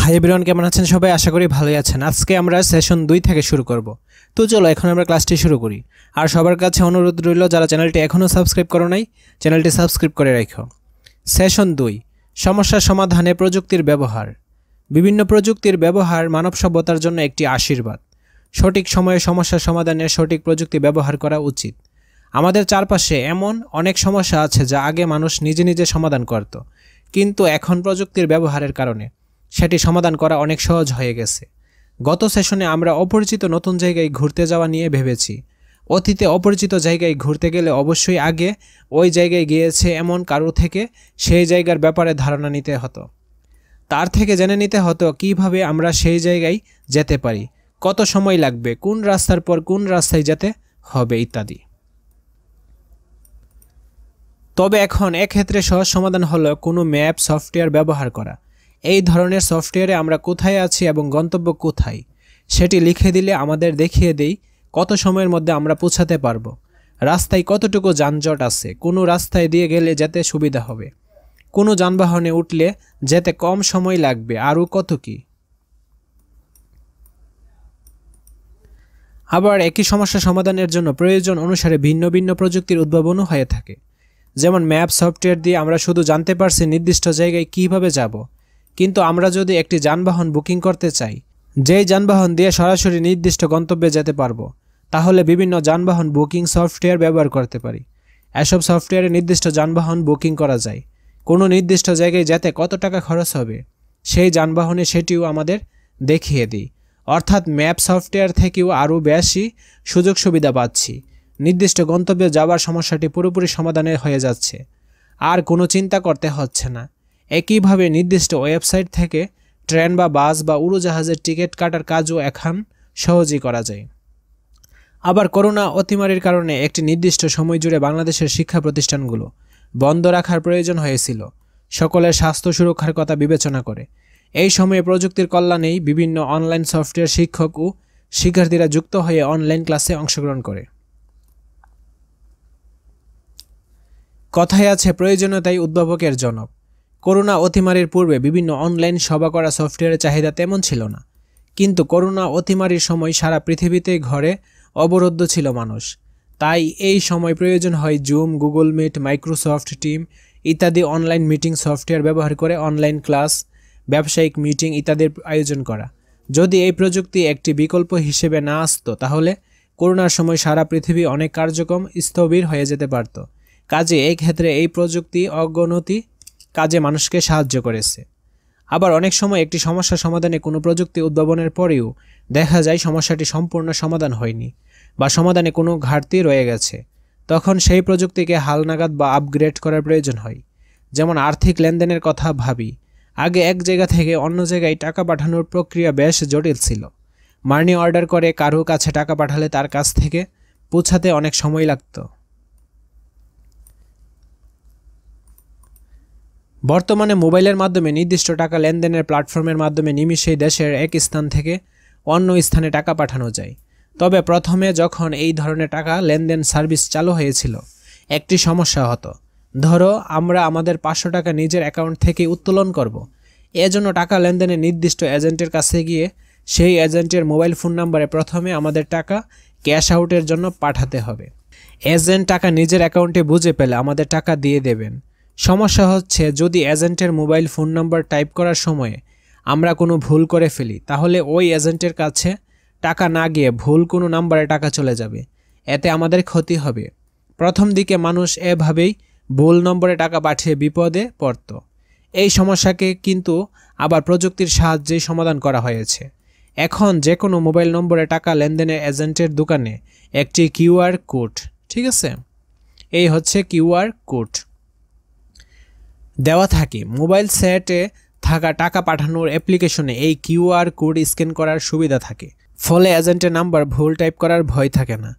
Hi everyone, কেমন আছেন সবাই? আশা করি ভালোই আছেন। আজকে আমরা সেশন 2 থেকে শুরু করব। তো চলো এখন আমরা ক্লাসটি শুরু করি। আর সবার কাছে অনুরোধ রইল, যারা চ্যানেলটি এখনও সাবস্ক্রাইব করো নাই, চ্যানেলটি সাবস্ক্রাইব করে রাখো। সেশন 2, সমস্যা সমাধানে প্রযুক্তির ব্যবহার। বিভিন্ন প্রযুক্তির ব্যবহার মানব সভ্যতার জন্য একটি আশীর্বাদ। সঠিক সময়ে সমস্যা সমাধানে সঠিক প্রযুক্তি ব্যবহার করা উচিত। আমাদের চারপাশে এমন অনেক সমস্যা আছে যা আগে মানুষ নিজে নিজে সমাধান করত, কিন্তু এখন প্রযুক্তির ব্যবহারের কারণে সেটি সমাধান করা অনেক সহজ হয়ে গেছে। গত সেশনে আমরা অপরিচিত নতুন জায়গায় ঘুরতে যাওয়া নিয়ে ভেবেছি। অতীতে অপরিচিত জায়গায় ঘুরতে গেলে অবশ্যই আগে ওই জায়গায় গিয়েছে এমন কারো থেকে সেই জায়গার ব্যাপারে ধারণা নিতে হতো। তার থেকে জেনে নিতে হতো কিভাবে আমরা সেই জায়গায় যেতে পারি, কত সময় লাগবে, কোন রাস্তার পর কোন রাস্তায় যেতে হবে ইত্যাদি। তবে এখন এক্ষেত্রে সহজ সমাধান হলো কোনো ম্যাপ সফটওয়্যার ব্যবহার করা। এই ধরনের সফটওয়্যারে আমরা কোথায় আছি এবং গন্তব্য কোথায় সেটি লিখে দিলে আমাদের দেখিয়ে দেই কত সময়ের মধ্যে আমরা পৌঁছাতে পারবো, রাস্তায় কতটুকু যানজট আছে, কোনো রাস্তায় দিয়ে গেলে যেতে সুবিধা হবে, কোনো যানবাহনে উঠলে যেতে কম সময় লাগবে, আরও কত কি। আবার একই সমস্যা সমাধানের জন্য প্রয়োজন অনুসারে ভিন্ন ভিন্ন প্রযুক্তির উদ্ভাবনও হয়ে থাকে। যেমন ম্যাপ সফটওয়্যার দিয়ে আমরা শুধু জানতে পারছি নির্দিষ্ট জায়গায় কিভাবে যাব, কিন্তু আমরা যদি একটি যানবাহন বুকিং করতে চাই, যেই যানবাহন দিয়ে সরাসরি নির্দিষ্ট গন্তব্যে যেতে পারবো, তাহলে বিভিন্ন যানবাহন বুকিং সফটওয়্যার ব্যবহার করতে পারি। এসব সফটওয়্যারে নির্দিষ্ট যানবাহন বুকিং করা যায়। কোনো নির্দিষ্ট জায়গায় যেতে কত টাকা খরচ হবে সেই যানবাহনে সেটিও আমাদের দেখিয়ে দিই। অর্থাৎ ম্যাপ সফটওয়্যার থেকেও আরও বেশি সুযোগ সুবিধা পাচ্ছি। নির্দিষ্ট গন্তব্যে যাওয়ার সমস্যাটি পুরোপুরি সমাধানের হয়ে যাচ্ছে, আর কোনো চিন্তা করতে হচ্ছে না। একইভাবে নির্দিষ্ট ওয়েবসাইট থেকে ট্রেন বা বাস বা উড়োজাহাজের টিকিট কাটার কাজও এখন সহজেই করা যায়। আবার করোনা অতিমারির কারণে একটি নির্দিষ্ট সময় জুড়ে বাংলাদেশের শিক্ষা প্রতিষ্ঠানগুলো বন্ধ রাখার প্রয়োজন হয়েছিল, সকলের স্বাস্থ্য সুরক্ষার কথা বিবেচনা করে। এই সময়ে প্রযুক্তির কল্যাণেই বিভিন্ন অনলাইন সফটওয়্যার শিক্ষক ও শিক্ষার্থীরা যুক্ত হয়ে অনলাইন ক্লাসে অংশগ্রহণ করে। কথায় আছে প্রয়োজনীয়তাই উদ্ভাবকের জনক। করোনা অতিমারির পূর্বে বিভিন্ন অনলাইন সভা করা সফটওয়্যারের চাহিদা তেমন ছিল না, কিন্তু করোনা অতিমারির সময় সারা পৃথিবীতেই ঘরে অবরুদ্ধ ছিল মানুষ। তাই এই সময় প্রয়োজন হয় Zoom, Google Meet, Microsoft team ইত্যাদি অনলাইন মিটিং সফটওয়্যার ব্যবহার করে অনলাইন ক্লাস, ব্যবসায়িক মিটিং ইত্যাদির আয়োজন করা। যদি এই প্রযুক্তি একটি বিকল্প হিসেবে না আসতো, তাহলে করোনার সময় সারা পৃথিবী অনেক কার্যক্রম স্থবির হয়ে যেতে পারত। কাজে এই ক্ষেত্রে এই প্রযুক্তি অগ্রগতি কাজে মানুষকে সাহায্য করেছে। আবার অনেক সময় একটি সমস্যা সমাধানে কোনো প্রযুক্তি উদ্ভাবনের পরেও দেখা যায় সমস্যাটি সম্পূর্ণ সমাধান হয়নি বা সমাধানে কোনো ঘাটতি রয়ে গেছে। তখন সেই প্রযুক্তিকে হালনাগাদ বা আপগ্রেড করার প্রয়োজন হয়। যেমন আর্থিক লেনদেনের কথা ভাবি। আগে এক জায়গা থেকে অন্য জায়গায় টাকা পাঠানোর প্রক্রিয়া বেশ জটিল ছিল। মানি অর্ডার করে কারো কাছে টাকা পাঠালে তার কাছ থেকে পৌঁছাতে অনেক সময় লাগত। বর্তমানে মোবাইলের মাধ্যমে নির্দিষ্ট টাকা লেনদেনের প্ল্যাটফর্মের মাধ্যমে নিমিষেই দেশের এক স্থান থেকে অন্য স্থানে টাকা পাঠানো যায়। তবে প্রথমে যখন এই ধরনের টাকা লেনদেন সার্ভিস চালু হয়েছিল, একটি সমস্যা হতো। ধরো আমরা আমাদের 500 টাকা নিজের অ্যাকাউন্ট থেকে উত্তোলন করব। এজন্য টাকা লেনদেনে নির্দিষ্ট এজেন্টের কাছে গিয়ে সেই এজেন্টের মোবাইল ফোন নাম্বারে প্রথমে আমাদের টাকা ক্যাশ আউটের জন্য পাঠাতে হবে। এজেন্ট টাকা নিজের অ্যাকাউন্টে বুঝে পেলে আমাদের টাকা দিয়ে দেবেন। সমস্যা হচ্ছে, যদি এজেন্টের মোবাইল ফোন নাম্বার টাইপ করার সময়ে আমরা কোনো ভুল করে ফেলি, তাহলে ওই এজেন্টের কাছে টাকা না গিয়ে ভুল কোনো নাম্বারে টাকা চলে যাবে। এতে আমাদের ক্ষতি হবে। প্রথম দিকে মানুষ এভাবেই ভুল নম্বরে টাকা পাঠিয়ে বিপদে পড়ত। এই সমস্যাকে কিন্তু আবার প্রযুক্তির সাহায্যেই সমাধান করা হয়েছে। এখন যে কোনো মোবাইল নম্বরে টাকা লেনদেনের এজেন্টের দোকানে একটি কিউআর কোড, ঠিক আছে, এই হচ্ছে কিউআর কোড দেওয়া থাকে। মোবাইল সেটে থাকা টাকা পাঠানোর অ্যাপ্লিকেশনে এই কিউআর কোড স্ক্যান করার সুবিধা থাকে। ফলে এজেন্টের নাম্বার ভুল টাইপ করার ভয় থাকে না।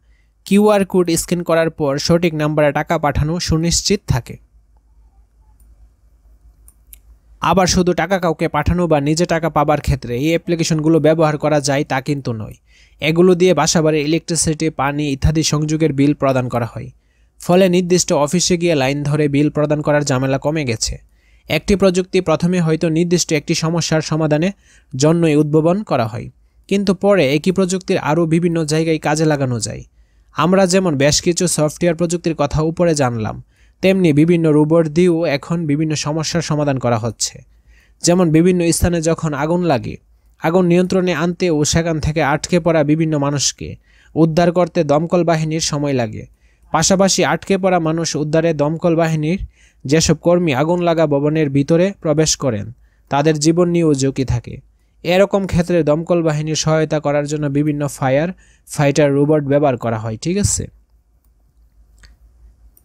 কিউআর কোড স্ক্যান করার পর সঠিক নাম্বারে টাকা পাঠানো সুনিশ্চিত থাকে। আবার শুধু টাকা কাউকে পাঠানো বা নিজে টাকা পাবার ক্ষেত্রে এই অ্যাপ্লিকেশনগুলো ব্যবহার করা যায় তা কিন্তু নয়। এগুলো দিয়ে বাসাবাড়ির ইলেকট্রিসিটি, পানি ইত্যাদি সংযোগের বিল প্রদান করা হয়। ফলে নির্দিষ্ট অফিসে গিয়ে লাইন ধরে বিল প্রদান করার ঝামেলা কমে গেছে। একটি প্রযুক্তি প্রথমে হয়তো নির্দিষ্ট একটি সমস্যার সমাধানের জন্যই উদ্ভাবন করা হয়, কিন্তু পরে একই প্রযুক্তির আরও বিভিন্ন জায়গায় কাজে লাগানো যায়। আমরা যেমন বেশ কিছু সফটওয়্যার প্রযুক্তির কথা উপরে জানলাম, তেমনি বিভিন্ন রোবট দিয়েও এখন বিভিন্ন সমস্যার সমাধান করা হচ্ছে। যেমন বিভিন্ন স্থানে যখন আগুন লাগে, আগুন নিয়ন্ত্রণে আনতে ও সেখান থেকে আটকে পড়া বিভিন্ন মানুষকে উদ্ধার করতে দমকল বাহিনীর সময় লাগে। পাশাপাশি আটকে পড়া মানুষ উদ্ধারে দমকল বাহিনীর যেসব কর্মী আগুন লাগা ভবনের ভিতরে প্রবেশ করেন, তাদের জীবন নিয়েও ঝুঁকি থাকে। এরকম ক্ষেত্রে দমকল বাহিনীর সহায়তা করার জন্য বিভিন্ন ফায়ার ফাইটার রোবট ব্যবহার করা হয়। ঠিক আছে,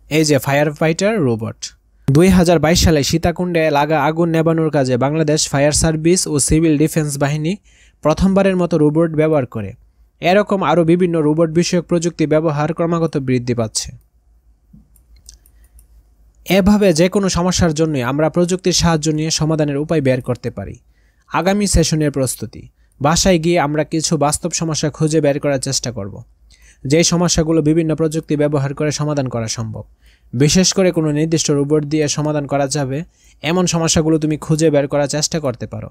এই যে ফায়ার ফাইটার রোবট। 2022 সালে সীতাকুণ্ডে লাগা আগুন নেভানোর কাজে বাংলাদেশ ফায়ার সার্ভিস ও সিভিল ডিফেন্স বাহিনী প্রথমবারের মতো রোবট ব্যবহার করে। এরকম আরও বিভিন্ন রোবট বিষয়ক প্রযুক্তি ব্যবহার ক্রমাগত বৃদ্ধি পাচ্ছে। এভাবে যে কোনো সমস্যার জন্যই আমরা প্রযুক্তির সাহায্য নিয়ে সমাধানের উপায় বের করতে পারি। আগামী সেশনের প্রস্তুতি। বাসায় গিয়ে আমরা কিছু বাস্তব সমস্যা খুঁজে বের করার চেষ্টা করব, যেই সমস্যাগুলো বিভিন্ন প্রযুক্তি ব্যবহার করে সমাধান করা সম্ভব। বিশেষ করে কোনো নির্দিষ্ট রোবট দিয়ে সমাধান করা যাবে এমন সমস্যাগুলো তুমি খুঁজে বের করার চেষ্টা করতে পারো।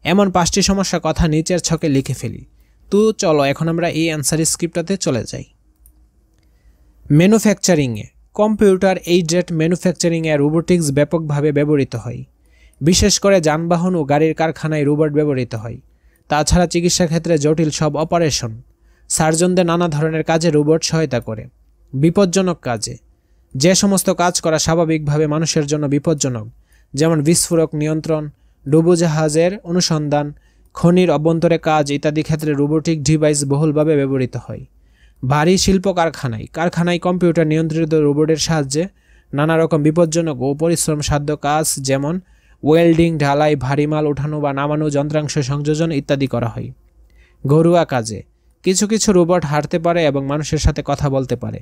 এমন 5টি সমস্যার কথা নিচের ছকে লিখে ফেলি। তো চলো এখন আমরা এই অ্যান্সার স্ক্রিপ্টটাতে চলে যাই। ম্যানুফ্যাকচারিংয়ে কম্পিউটার এইডেড ম্যানুফ্যাকচারিংয়ে রোবোটিক্স ব্যাপকভাবে ব্যবহৃত হয়। বিশেষ করে যানবাহন ও গাড়ির কারখানায় রোবট ব্যবহৃত হয়। তাছাড়া চিকিৎসা ক্ষেত্রে জটিল সব অপারেশন, সার্জনদের নানা ধরনের কাজে রোবট সহায়তা করে। বিপজ্জনক কাজে যে সমস্ত কাজ করা স্বাভাবিকভাবে মানুষের জন্য বিপজ্জনক, যেমন বিস্ফোরক নিয়ন্ত্রণ, ডুবোজাহাজের অনুসন্ধান, খনির অভ্যন্তরে কাজ ইত্যাদি ক্ষেত্রে রোবোটিক ডিভাইস বহুলভাবে ব্যবহৃত হয়। ভারী শিল্প কারখানায় কম্পিউটার নিয়ন্ত্রিত রোবটের সাহায্যে নানা রকম বিপজ্জনক ও পরিশ্রম সাধ্য কাজ যেমন ওয়েল্ডিং, ঢালাই, ভারী মাল ওঠানো বা নামানো, যন্ত্রাংশ সংযোজন ইত্যাদি করা হয়। ঘরোয়া কাজে কিছু কিছু রোবট হাঁটতে পারে এবং মানুষের সাথে কথা বলতে পারে।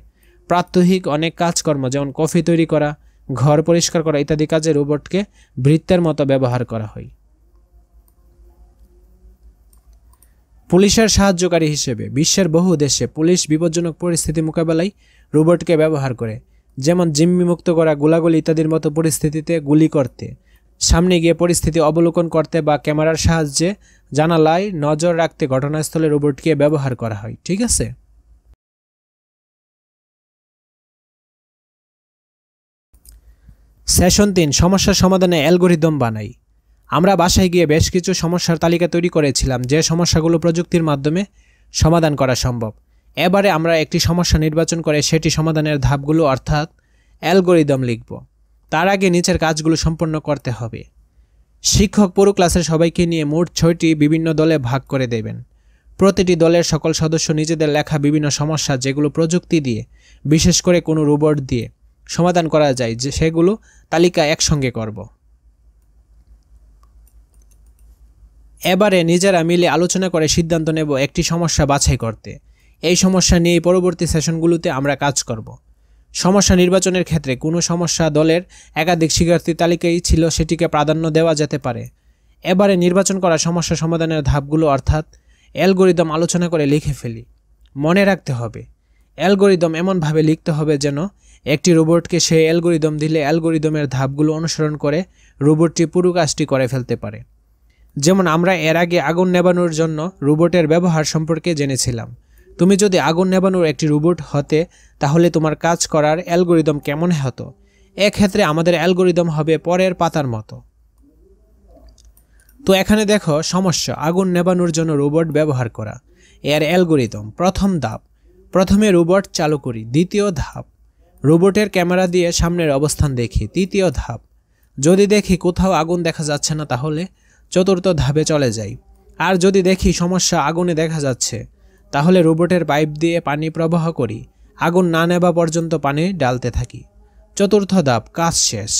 প্রাত্যহিক অনেক কাজকর্ম যেমন কফি তৈরি করা, ঘর পরিষ্কার করা ইত্যাদি কাজে রোবটকে ভৃত্যের মতো ব্যবহার করা হয়। পুলিশের সাহায্যকারী হিসেবে বিশ্বের বহু দেশে পুলিশ বিপজ্জনক পরিস্থিতি মোকাবেলায় রোবটকে ব্যবহার করে, যেমন জিম্মি মুক্ত করা, গোলাগুলি ইত্যাদির মতো পরিস্থিতিতে গুলি করতে, সামনে গিয়ে পরিস্থিতি অবলোকন করতে বা ক্যামেরার সাহায্যে জানালায় নজর রাখতে ঘটনাস্থলে রোবটকে ব্যবহার করা হয়। ঠিক আছে, সেশন 3 সমস্যার সমাধানে অ্যালগরিদম বানাই। আমরা বাসায় গিয়ে বেশ কিছু সমস্যার তালিকা তৈরি করেছিলাম, যে সমস্যাগুলো প্রযুক্তির মাধ্যমে সমাধান করা সম্ভব। এবারে আমরা একটি সমস্যা নির্বাচন করে সেটি সমাধানের ধাপগুলো অর্থাৎ অ্যালগরিদম লিখব। তার আগে নিচের কাজগুলো সম্পন্ন করতে হবে। শিক্ষক পুরো ক্লাসের সবাইকে নিয়ে মোট 6টি বিভিন্ন দলে ভাগ করে দেবেন। প্রতিটি দলের সকল সদস্য নিজেদের লেখা বিভিন্ন সমস্যা যেগুলো প্রযুক্তি দিয়ে, বিশেষ করে কোনো রোবট দিয়ে সমাধান করা যায়, যে সেগুলো তালিকা একসঙ্গে করব। এবারে নিজেরা মিলে আলোচনা করে সিদ্ধান্ত নেব একটি সমস্যা বাছাই করতে। এই সমস্যা নিয়ে পরবর্তী সেশনগুলোতে আমরা কাজ করব। সমস্যা নির্বাচনের ক্ষেত্রে কোনো সমস্যা দলের একাধিক শিক্ষার্থী তালিকায় ছিল সেটিকে প্রাধান্য দেওয়া যেতে পারে। এবারে নির্বাচন করা সমস্যা সমাধানের ধাপগুলো অর্থাৎ অ্যালগরিদম আলোচনা করে লিখে ফেলি। মনে রাখতে হবে অ্যালগরিদম এমনভাবে লিখতে হবে যেন একটি রোবটকে সেই অ্যালগরিদম দিলে অ্যালগরিদমের ধাপগুলো অনুসরণ করে রোবটটি পুরো কাজটি করে ফেলতে পারে। যেমন আমরা এর আগে আগুন নেভানোর জন্য রোবটের ব্যবহার সম্পর্কে জেনেছিলাম। তুমি যদি আগুন নেভানোর একটি রোবট হতে তাহলে তোমার কাজ করার অ্যালগরিদম কেমন হতো? এক্ষেত্রে আমাদের অ্যালগরিদম হবে পরের পাতার মতো। তো এখানে দেখো সমস্যা আগুন নেভানোর জন্য রোবট ব্যবহার করা। এর অ্যালগরিদম: প্রথম ধাপ, প্রথমে রোবট চালু করি। দ্বিতীয় ধাপ, রোবটের ক্যামেরা দিয়ে সামনের অবস্থান দেখি। তৃতীয় ধাপ, যদি দেখি কোথাও আগুন দেখা যাচ্ছে না তাহলে চতুর্থ ধাপে চলে যাই। আর যদি দেখি সমস্যা আগুনে দেখা যাচ্ছে তাহলে রোবটের পাইপ দিয়ে পানি প্রবাহ করি, আগুন না নেভা পর্যন্ত পানি ঢালতে থাকি। চতুর্থ ধাপ, কাজ শেষ।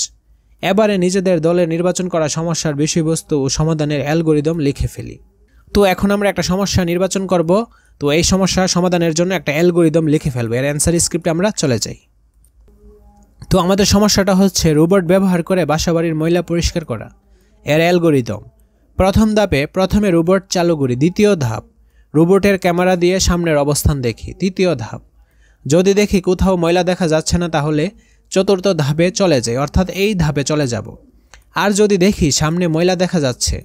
এবারে নিজেদের দলে নির্বাচন করা সমস্যার বিষয়বস্তু ও সমাধানের অ্যালগরিদম লিখে ফেলি। তো এখন আমরা একটা সমস্যা নির্বাচন করব। তো এই সমস্যার সমাধানের জন্য একটা অ্যালগরিদম লিখে ফেলবো। এর অ্যান্সার স্ক্রিপ্টে আমরা চলে যাই। তো আমাদের সমস্যাটা হচ্ছে রোবট ব্যবহার করে বাসাবাড়ির ময়লা পরিষ্কার করা। এর অ্যালগরিদম: প্রথম ধাপে প্রথমে রোবট চালু করি। দ্বিতীয় ধাপ, রোবটের ক্যামেরা দিয়ে সামনের অবস্থান দেখি। তৃতীয় ধাপ, যদি দেখি কোথাও ময়লা দেখা যাচ্ছে না তাহলে চতুর্থ ধাপে চলে যাই, অর্থাৎ এই ধাপে চলে যাব। আর যদি দেখি সামনে ময়লা দেখা যাচ্ছে,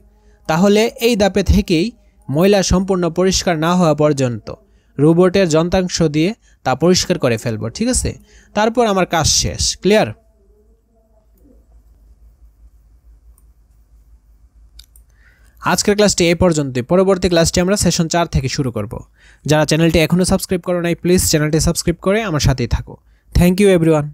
তাহলে এই ধাপে থেকেই ময়লা সম্পূর্ণ পরিষ্কার না হওয়া পর্যন্ত রোবটের যন্ত্রাংশ দিয়ে তা পরিষ্কার করে ফেলবো, ঠিক আছে? তারপর আমার কাজ শেষ। ক্লিয়ার? আজকের ক্লাসটি এই পর্যন্তই। পরবর্তী ক্লাসটি আমরা সেশন 4 থেকে শুরু করব। যারা চ্যানেলটি এখনও সাবস্ক্রাইব করো নাই, প্লিজ চ্যানেলটি সাবস্ক্রাইব করে আমার সাথেই থাকো। Thank you everyone.